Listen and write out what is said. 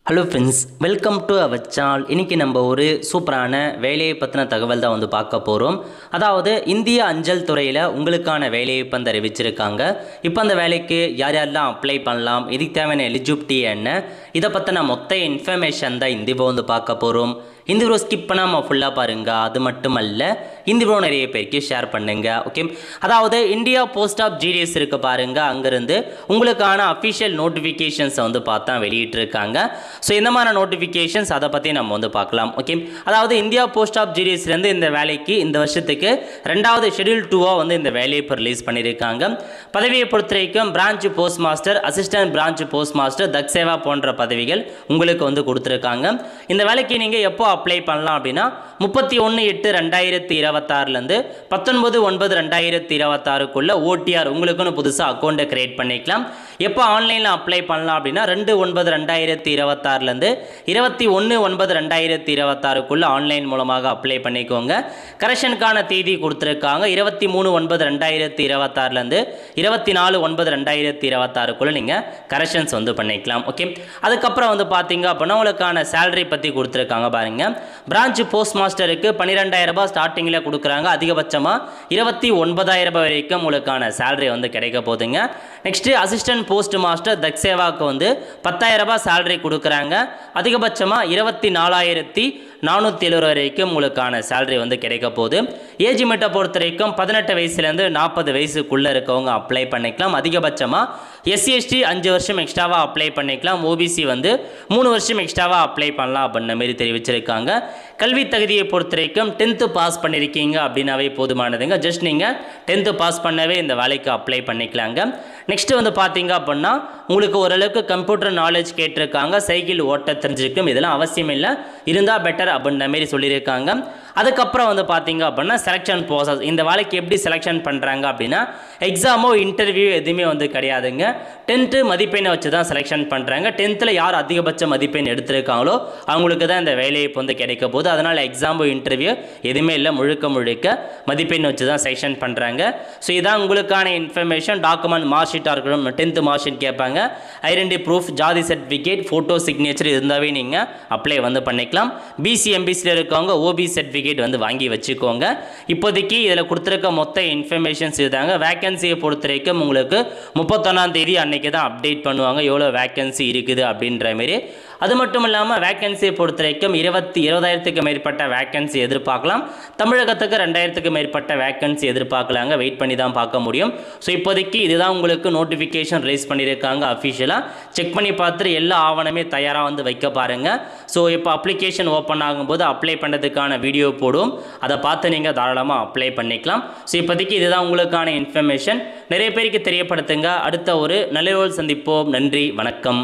Hello friends, welcome to our channel. இன்றைக்கி நம்ம ஒரு சூப்பரான வேலையை பற்றின தகவல் தான் பார்க்க போகிறோம். அதாவது இந்திய அஞ்சல் துறையில் உங்களுக்கான வேலையை இப்போ அறிவிச்சிருக்காங்க. இப்போ அந்த வேலைக்கு யார் யாரெல்லாம் அப்ளை பண்ணலாம், இதுக்கு தேவையான எலிஜிபிலிட்டி என்ன, இதை பற்றின மொத்த இன்ஃபர்மேஷன் தான் இந்த பார்க்க போகிறோம். இந்த வீடியோ ஸ்கிப் பண்ணாமல் ஃபுல்லாக பாருங்கள். அது மட்டும் அல்ல, இந்த வீடியோ நிறைய பேருக்கு ஷேர் பண்ணுங்கள். ஓகே, அதாவது இந்தியா போஸ்ட் ஆஃப் ஜிடிஎஸ் இருக்க பாருங்கள், அங்கேருந்து உங்களுக்கான அஃபிஷியல் நோட்டிஃபிகேஷன்ஸை பார்த்தா வெளியிட்டிருக்காங்க. ஸோ இந்த மாதிரி நோட்டிஃபிகேஷன்ஸ் அதை பற்றி நம்ம பார்க்கலாம். ஓகே, அதாவது இந்தியா போஸ்ட் ஆஃப் ஜிடிஎஸ்லேருந்து இந்த வேலைக்கு இந்த வருஷத்துக்கு 2வது ஷெடியூல் 2 இந்த வேலையை இப்போ ரிலீஸ் பண்ணியிருக்காங்க. பதவியை பொறுத்த வரைக்கும் branch post master, assistant branch post master, தக்சேவா போன்ற பதவிகள் உங்களுக்கு கொடுத்துருக்காங்க. இந்த வேலைக்கு நீங்கள் எப்போ அப்ளை பண்ணலாம் அப்படின்னா 31/8/2026 19/9/2026 ஓடிஆர் உங்களுக்குன்னு புதுசாக அக்கௌண்ட்டை கிரியேட் பண்ணிக்கலாம். எப்போ ஆன்லைனில் அப்ளை பண்ணலாம் அப்படின்னா 2/9/2026 21/9/2026 ஆன்லைன் மூலமாக அப்ளை பண்ணிக்கோங்க. கரெக்ஷனுக்கான தேதி கொடுத்துருக்காங்க. 23/9/2026 24/9/2026 நீங்கள் கரெக்ஷன்ஸ் பண்ணிக்கலாம். ஓகே, அதுக்கப்புறம் பார்த்தீங்க அப்படின்னா உங்களுக்கான சேலரி பற்றி கொடுத்துருக்காங்க பாருங்க. பிரான்ச் போஸ்ட் மாஸ்டருக்கு 12,000 ரூபாய் ஸ்டார்டிங்கில் கொடுக்குறாங்க. அதிகபட்சமாக 29,000 வரைக்கும் உங்களுக்கான சேலரி கிடைக்க போகுதுங்க. நெக்ஸ்ட் அசிஸ்டன்ட் போஸ்ட் மாஸ்டர் தக்சேவாவுக்கு 10,000 ரூபாய் சேலரி கொடுக்குறாங்க. அதிகபட்சமாக 24,470 வரைக்கும் உங்களுக்கான சேலரி கிடைக்க போகுது. ஏஜ் லிமிட்டை பொறுத்த வரைக்கும் 18 வயசுலேருந்து 40 வயசுக்குள்ளே இருக்கவங்க அப்ளை பண்ணிக்கலாம். அதிகபட்சமாக SC/ST 5 வருஷம் எக்ஸ்ட்ராவாக அப்ளை பண்ணிக்கலாம். OBC 3 வருஷம் எக்ஸ்ட்ராவாக அப்ளை பண்ணலாம் அப்படின்ற மாதிரி தெரிவிச்சிருக்காங்க. கல்வி தகுதியை பொறுத்த வரைக்கும் 10th பாஸ் பண்ணியிருக்கீங்க அப்படின்னாவே போதுமானதுங்க. ஜஸ்ட் நீங்கள் 10th பாஸ் பண்ணவே இந்த வேலைக்கு அப்ளை பண்ணிக்கலாங்க. நெக்ஸ்ட் பார்த்தீங்க அப்படின்னா உங்களுக்கு ஓரளவுக்கு கம்ப்யூட்டர் நாலேஜ் கேட்டிருக்காங்க. சைக்கிள் ஓட்ட தெரிஞ்சிருக்கும், இதெல்லாம் அவசியம் இல்லை, இருந்தால் பெட்டர் அப்படின்ற மாதிரி சொல்லியிருக்காங்க. அதுக்கப்புறம் பார்த்தீங்க அப்படின்னா செலெக்ஷன் ப்ராசஸ். இந்த வேலைக்கு எப்படி செலெக்ஷன் பண்ணுறாங்க அப்படின்னா எக்ஸாமோ இன்டர்வியூ எதுவுமே கிடையாதுங்க. 10th மதிப்பெண்ணை வச்சு தான் செலெக்ஷன் பண்ணுறாங்க. 10th யார் அதிகபட்ச மதிப்பெண் எடுத்திருக்காங்களோ அவங்களுக்கு தான் இந்த வேலையை கிடைக்க போகுது. அதனால் எக்ஸாமோ இன்டர்வியூ எதுவுமே இல்லை, முழுக்க மதிப்பெண் வச்சு தான் செலெக்ஷன் பண்ணுறாங்க. ஸோ இதான் உங்களுக்கான இன்ஃபர்மேஷன். டாக்குமெண்ட் மார்க் ஷீட்டாக இருக்கணும், 10th மார்க் ஷீட் கேட்பாங்க, ஐடென்டி ப்ரூஃப், ஜாதி சர்டிஃபிகேட், ஃபோட்டோ சிக்னேச்சர் இருந்தாவே நீங்கள் அப்ளை பண்ணிக்கலாம். BC MBCயில் இருக்கவங்க OB சர்டிஃபிகேட் வாங்கி வச்சுக்கோங்க. இப்போதைக்கு இதில் கொடுத்துருக்க மொத்த இன்ஃபர்மேஷன்ஸ் இதுதாங்க. வேக்கன்சியை பொறுத்த வரைக்கும் உங்களுக்கு 31ஆம் தேதி அன்னைக்கு தான் அப்டேட் பண்ணுவாங்க எவ்வளோ வேக்கன்சி இருக்குது அப்படின்ற மாரி. அது மட்டும் இல்லாமல் வேக்கன்சியை பொறுத்த வரைக்கும் 20,000க்கு மேற்பட்ட வேக்கன்சி எதிர்பார்க்கலாம். தமிழகத்துக்கு 2,000க்கு மேற்பட்ட வேக்கன்சி எதிர்பார்க்கலாங்க. வெயிட் பண்ணி தான் பார்க்க முடியும். ஸோ இப்போதைக்கு இதுதான் உங்களுக்கு நோட்டிஃபிகேஷன் ரிலீஸ் பண்ணியிருக்காங்க. அஃபிஷியலாக செக் பண்ணி பார்த்துட்டு எல்லா ஆவணமே தயாராக வைக்க பாருங்கள். ஸோ இப்போ அப்ளிகேஷன் ஓப்பன் ஆகும்போது அப்ளை பண்ணுறதுக்கான வீடியோ போடும், அதை பார்த்து நீங்கள் தாராளமாக அப்ளை பண்ணிக்கலாம். ஸோ இப்போதைக்கு இதுதான் உங்களுக்கான இன்ஃபர்மேஷன். நிறைய பேருக்கு தெரியப்படுத்துங்க. அடுத்த ஒரு நல்ல சந்திப்போம். நன்றி, வணக்கம்.